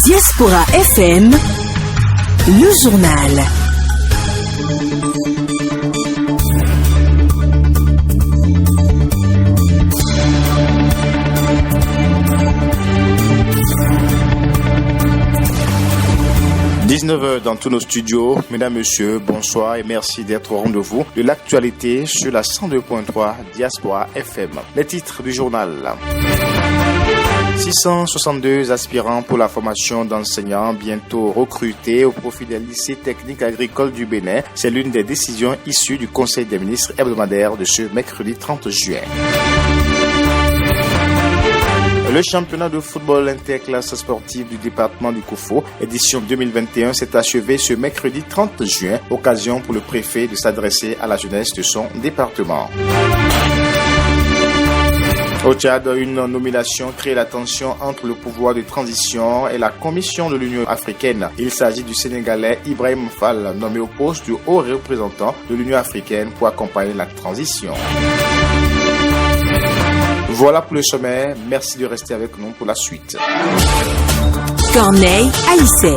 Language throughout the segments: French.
Diaspora FM, le journal. 19h dans tous nos studios. Mesdames, Messieurs, bonsoir et merci d'être au rendez-vous de l'actualité sur la 102.3 Diaspora FM. Les titres du journal. 662 aspirants pour la formation d'enseignants bientôt recrutés au profit des lycées techniques agricoles du Bénin. C'est l'une des décisions issues du Conseil des ministres hebdomadaire de ce mercredi 30 juin. Le championnat de football interclasse sportive du département du Koufo, édition 2021, s'est achevé ce mercredi 30 juin, occasion pour le préfet de s'adresser à la jeunesse de son département. Au Tchad, une nomination crée la tension entre le pouvoir de transition et la Commission de l'Union africaine. Il s'agit du Sénégalais Ibrahim Fall, nommé au poste du haut représentant de l'Union africaine pour accompagner la transition. Voilà pour le sommaire. Merci de rester avec nous pour la suite. Corneille Aïssé.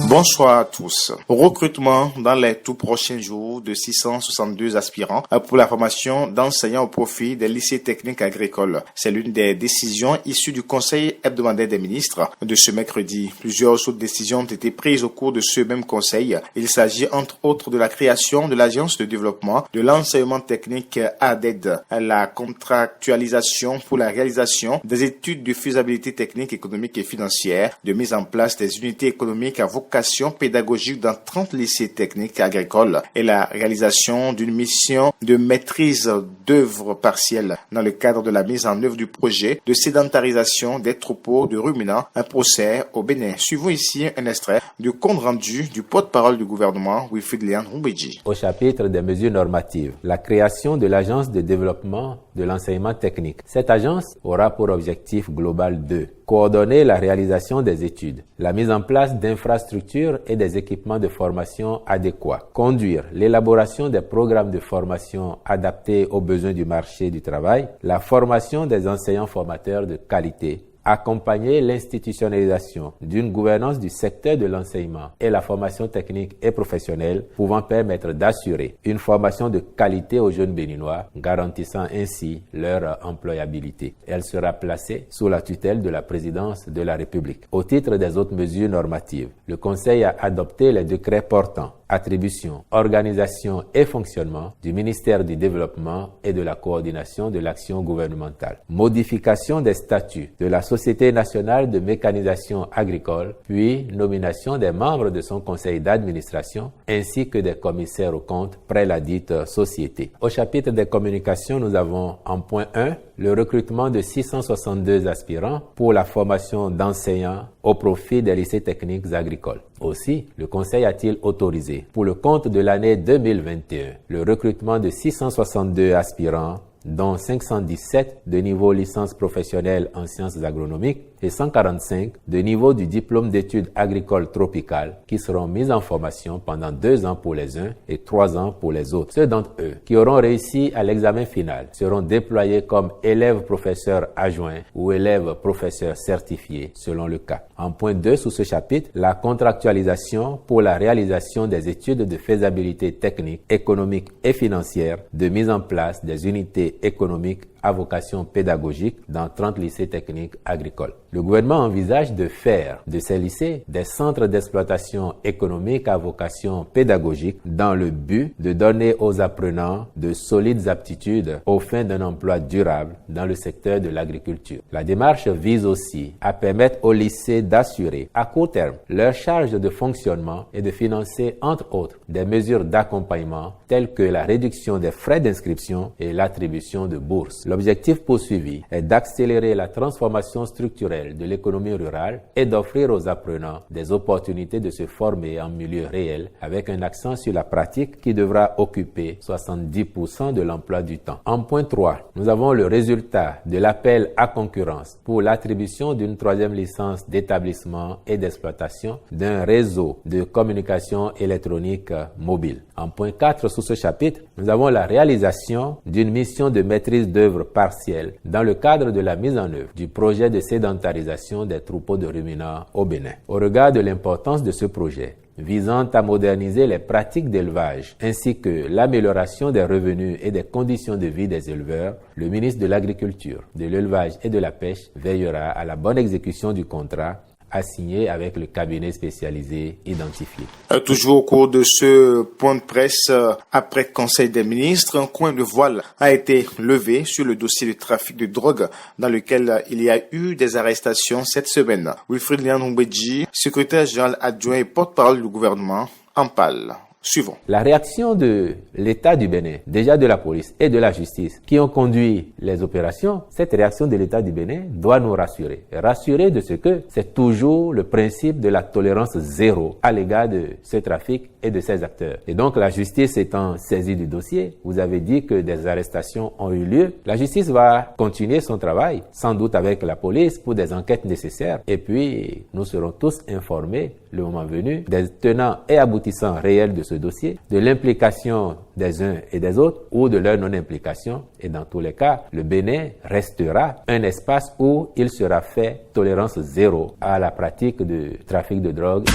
Bonsoir à tous. Recrutement dans les tout prochains jours de 662 aspirants pour la formation d'enseignants au profit des lycées techniques agricoles. C'est l'une des décisions issues du Conseil hebdomadaire des ministres de ce mercredi. Plusieurs autres décisions ont été prises au cours de ce même conseil. Il s'agit entre autres de la création de l'Agence de développement de l'enseignement technique ADED, la contractualisation pour la réalisation des études de faisabilité technique, économique et financière, de mise en place des unités économiques à vocation pédagogique dans 30 lycées techniques agricoles et la réalisation d'une mission de maîtrise d'œuvre partielle dans le cadre de la mise en œuvre du projet de sédentarisation des troupeaux de ruminants, un procès au Bénin. Suivons ici un extrait du compte rendu du porte-parole du gouvernement, Wilfried Léon Rumbedji. Au chapitre des mesures normatives, la création de l'Agence de développement de l'enseignement technique. Cette agence aura pour objectif global 2. Coordonner la réalisation des études, la mise en place d'infrastructures et des équipements de formation adéquats, conduire l'élaboration des programmes de formation adaptés aux besoins du marché du travail, la formation des enseignants formateurs de qualité, accompagner l'institutionnalisation d'une gouvernance du secteur de l'enseignement et la formation technique et professionnelle pouvant permettre d'assurer une formation de qualité aux jeunes béninois, garantissant ainsi leur employabilité. Elle sera placée sous la tutelle de la présidence de la République. Au titre des autres mesures normatives, le Conseil a adopté les décrets portant attribution, organisation et fonctionnement du ministère du Développement et de la coordination de l'action gouvernementale. Modification des statuts de la Société nationale de mécanisation agricole, puis nomination des membres de son conseil d'administration ainsi que des commissaires aux comptes près la dite société. Au chapitre des communications, nous avons en point 1 le recrutement de 662 aspirants pour la formation d'enseignants au profit des lycées techniques agricoles. Aussi, le Conseil a-t-il autorisé, pour le compte de l'année 2021, le recrutement de 662 aspirants, dont 517 de niveau licence professionnelle en sciences agronomiques et 145 de niveau du diplôme d'études agricoles tropicales qui seront mis en formation pendant 2 ans pour les uns et 3 ans pour les autres. Ceux d'entre eux qui auront réussi à l'examen final seront déployés comme élèves professeurs adjoints ou élèves professeurs certifiés selon le cas. En point 2 sous ce chapitre, la contractualisation pour la réalisation des études de faisabilité technique, économique et financière de mise en place des unités économiques à vocation pédagogique dans 30 lycées techniques agricoles. Le gouvernement envisage de faire de ces lycées des centres d'exploitation économique à vocation pédagogique dans le but de donner aux apprenants de solides aptitudes aux fins d'un emploi durable dans le secteur de l'agriculture. La démarche vise aussi à permettre aux lycées d'assurer à court terme leur charge de fonctionnement et de financer entre autres des mesures d'accompagnement telles que la réduction des frais d'inscription et l'attribution de bourses. L'objectif poursuivi est d'accélérer la transformation structurelle de l'économie rurale et d'offrir aux apprenants des opportunités de se former en milieu réel avec un accent sur la pratique qui devra occuper 70% de l'emploi du temps. En point 3, nous avons le résultat de l'appel à concurrence pour l'attribution d'une 3e licence d'établissement et d'exploitation d'un réseau de communication électronique mobile. En point 4 sous ce chapitre, nous avons la réalisation d'une mission de maîtrise d'œuvre partielle dans le cadre de la mise en œuvre du projet de sédentarisation des troupeaux de ruminants au Bénin. Au regard de l'importance de ce projet, visant à moderniser les pratiques d'élevage ainsi que l'amélioration des revenus et des conditions de vie des éleveurs, le ministre de l'Agriculture, de l'Élevage et de la Pêche veillera à la bonne exécution du contrat assigné avec le cabinet spécialisé identifié. Toujours au cours de ce point de presse, après Conseil des ministres, un coin de voile a été levé sur le dossier du trafic de drogue dans lequel il y a eu des arrestations cette semaine. Wilfried Lian-Mbedji, secrétaire général adjoint et porte-parole du gouvernement, en parle. Suivons. La réaction de l'État du Bénin, déjà de la police et de la justice, qui ont conduit les opérations, cette réaction de l'État du Bénin doit nous rassurer. Rassurer de ce que c'est toujours le principe de la tolérance zéro à l'égard de ce trafic et de ses acteurs. Et donc la justice étant saisie du dossier, vous avez dit que des arrestations ont eu lieu. La justice va continuer son travail, sans doute avec la police, pour des enquêtes nécessaires. Et puis, nous serons tous informés, le moment venu, des tenants et aboutissants réels de ce dossier, de l'implication des uns et des autres ou de leur non-implication. Et dans tous les cas, le Bénin restera un espace où il sera fait tolérance zéro à la pratique du trafic de drogue.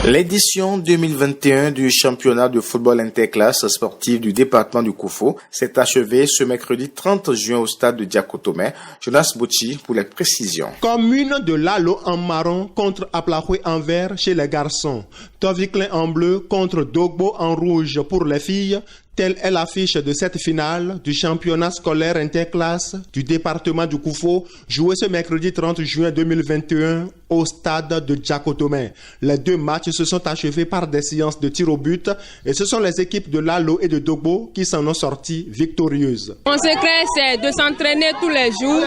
L'édition 2021 du championnat de football interclasse sportif du département du Koufo s'est achevée ce mercredi 30 juin au stade de Diakotomé. Jonas Bouchi pour les précisions. Commune de Lalo en marron contre Aplahoué en vert chez les garçons. Toviklen en bleu contre Dogbo en rouge pour les filles. Telle est l'affiche de cette finale du championnat scolaire interclasse du département du Koufo, joué ce mercredi 30 juin 2021 au stade de Diakotomé. Les deux matchs se sont achevés par des séances de tir au but et ce sont les équipes de Lalo et de Dogbo qui s'en ont sorties victorieuses. Mon secret, c'est de s'entraîner tous les jours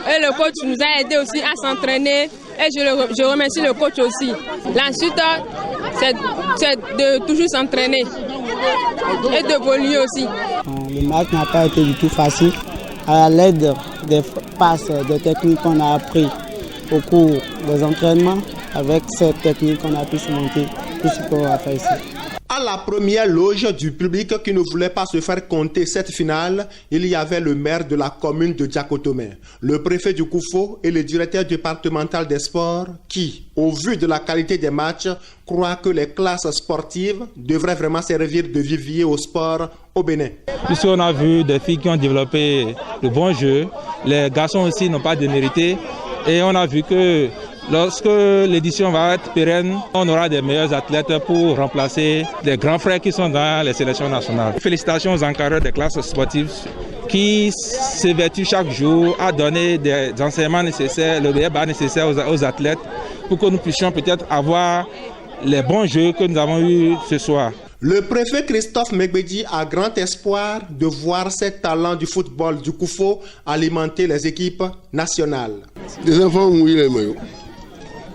et le coach nous a aidé aussi à s'entraîner et je remercie le coach aussi. La suite, c'est de toujours s'entraîner et d'évoluer aussi. Le match n'a pas été du tout facile. À l'aide des passes, des techniques qu'on a appris au cours des entraînements, avec ces techniques qu'on a pu surmonter tout ce qu'on a fait ici. À la première loge du public qui ne voulait pas se faire compter cette finale, il y avait le maire de la commune de Diakotomé, le préfet du Koufo et le directeur départemental des sports qui, au vu de la qualité des matchs, croient que les classes sportives devraient vraiment servir de vivier au sport au Bénin. Puisqu'on a vu des filles qui ont développé de bons jeux, les garçons aussi n'ont pas démérité et on a vu que lorsque l'édition va être pérenne, on aura des meilleurs athlètes pour remplacer les grands frères qui sont dans les sélections nationales. Félicitations aux encadreurs des classes sportives qui s'évertuent chaque jour à donner des enseignements nécessaires, le meilleur nécessaire aux athlètes pour que nous puissions peut-être avoir les bons jeux que nous avons eus ce soir. Le préfet Christophe Megbedi a grand espoir de voir ces talents du football du Koufo alimenter les équipes nationales. Les enfants ont mouillé les maillots.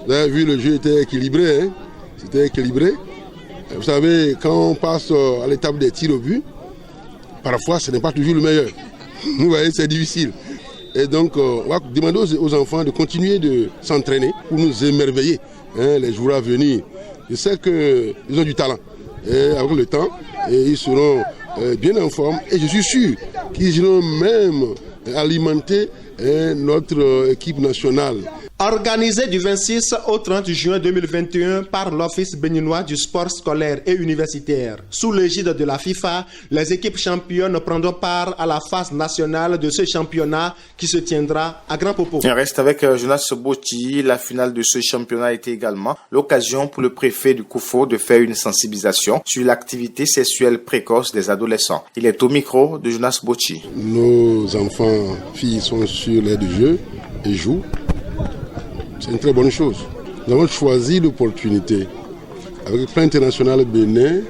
Vous avez vu, le jeu était équilibré. Hein? C'était équilibré. Vous savez, quand on passe à l'étape des tirs au but, parfois ce n'est pas toujours le meilleur. Vous voyez, c'est difficile. Et donc, on va demander aux enfants de continuer de s'entraîner pour nous émerveiller les jours à venir. Je sais qu'ils ont du talent. Et avec le temps, ils seront bien en forme. Et je suis sûr qu'ils iront même alimenter notre équipe nationale. Organisé du 26 au 30 juin 2021 par l'Office béninois du sport scolaire et universitaire, sous l'égide de la FIFA, les équipes championnes prendront part à la phase nationale de ce championnat qui se tiendra à Grand Popo. On reste avec Jonas Bouchi. La finale de ce championnat était également l'occasion pour le préfet du Koufo de faire une sensibilisation sur l'activité sexuelle précoce des adolescents. Il est au micro de Jonas Bouchi. Nos enfants, filles sont sur l'air du jeu et jouent. C'est une très bonne chose. Nous avons choisi l'opportunité avec le plan international Bénin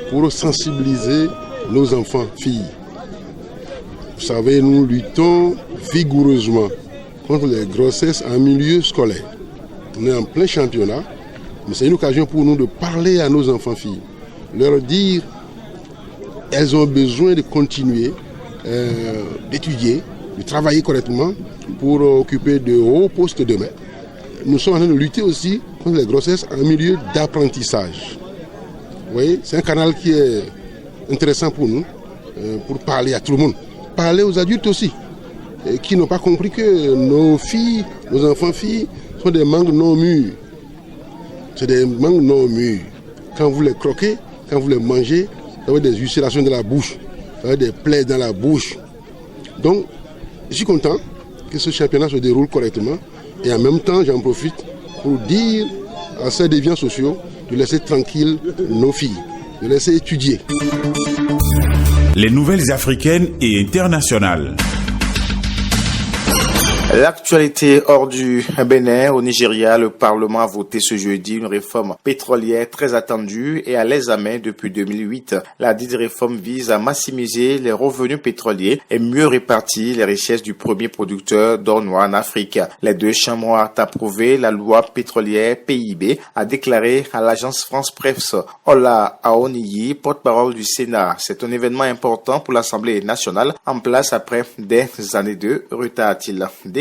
pour sensibiliser nos enfants filles. Vous savez, nous luttons vigoureusement contre les grossesses en milieu scolaire. On est en plein championnat, mais c'est une occasion pour nous de parler à nos enfants filles, leur dire qu'elles ont besoin de continuer d'étudier, de travailler correctement pour occuper de hauts postes demain. Nous sommes en train de lutter aussi contre les grossesses en milieu d'apprentissage. Vous voyez, c'est un canal qui est intéressant pour nous, pour parler à tout le monde. Parler aux adultes aussi, qui n'ont pas compris que nos filles, nos enfants-filles, sont des mangues non mûres. C'est des mangues non mûres. Quand vous les croquez, quand vous les mangez, vous avez des ulcérations dans la bouche, vous avez des plaies dans la bouche. Donc, je suis content que ce championnat se déroule correctement. Et en même temps, j'en profite pour dire à ces déviants sociaux de laisser tranquilles nos filles, de laisser étudier. Les nouvelles africaines et internationales. L'actualité hors du Bénin, au Nigeria, le Parlement a voté ce jeudi une réforme pétrolière très attendue et à l'examen depuis 2008. La dite réforme vise à maximiser les revenus pétroliers et mieux répartir les richesses du premier producteur d'or noir en Afrique. Les deux chambres ont approuvé la loi pétrolière PIB, a déclaré à l'agence France Presse Ola Aoniyi, porte-parole du Sénat. C'est un événement important pour l'Assemblée nationale en place après des années de retard, a-t-il déclaré.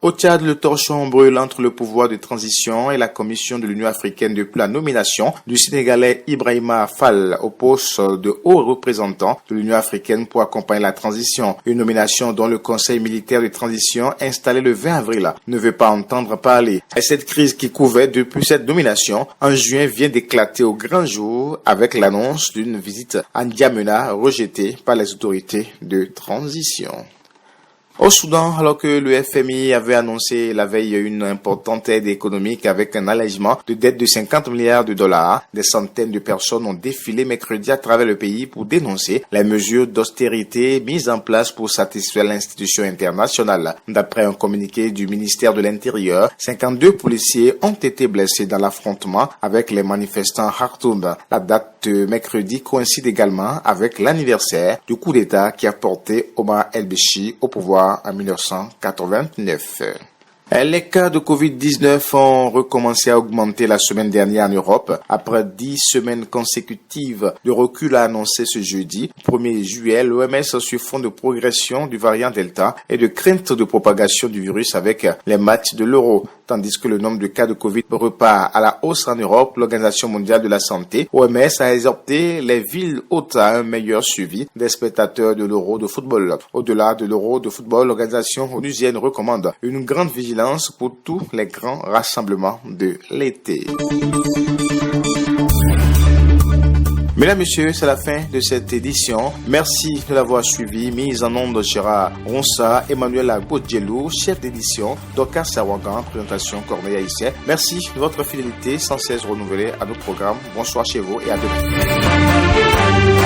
Au Tchad, le torchon brûle entre le pouvoir de transition et la Commission de l'Union africaine depuis la nomination du Sénégalais Ibrahima Fall au poste de haut représentant de l'Union africaine pour accompagner la transition. Une nomination dont le Conseil militaire de transition installé le 20 avril ne veut pas entendre parler. Et cette crise qui couvait depuis cette nomination en juin vient d'éclater au grand jour avec l'annonce d'une visite à N'Djamena rejetée par les autorités de transition. Au Soudan, alors que le FMI avait annoncé la veille une importante aide économique avec un allègement de dette de 50 milliards de dollars, des centaines de personnes ont défilé mercredi à travers le pays pour dénoncer les mesures d'austérité mises en place pour satisfaire l'institution internationale. D'après un communiqué du ministère de l'Intérieur, 52 policiers ont été blessés dans l'affrontement avec les manifestants Khartoum. La date de mercredi coïncide également avec l'anniversaire du coup d'État qui a porté Omar El-Béchir au pouvoir en 1989. Les cas de Covid-19 ont recommencé à augmenter la semaine dernière en Europe. Après 10 semaines consécutives de recul a annoncé ce jeudi, 1er juillet, l'OMS sur fond de progression du variant Delta et de crainte de propagation du virus avec les matchs de l'Euro. Tandis que le nombre de cas de Covid repart à la hausse en Europe, l'Organisation mondiale de la santé, OMS, a exhorté les villes hôtes à un meilleur suivi des spectateurs de l'Euro de football. Au-delà de l'Euro de football, l'organisation onusienne recommande une grande vigilance pour tous les grands rassemblements de l'été. Mesdames, Messieurs, c'est la fin de cette édition. Merci de l'avoir suivi. Mise en onde Gérard Ronsa, Emmanuel Agbodjelou, chef d'édition, Doka Sawagan, présentation Corneille Haïtien. Merci de votre fidélité sans cesse renouvelée à nos programmes. Bonsoir chez vous et à demain.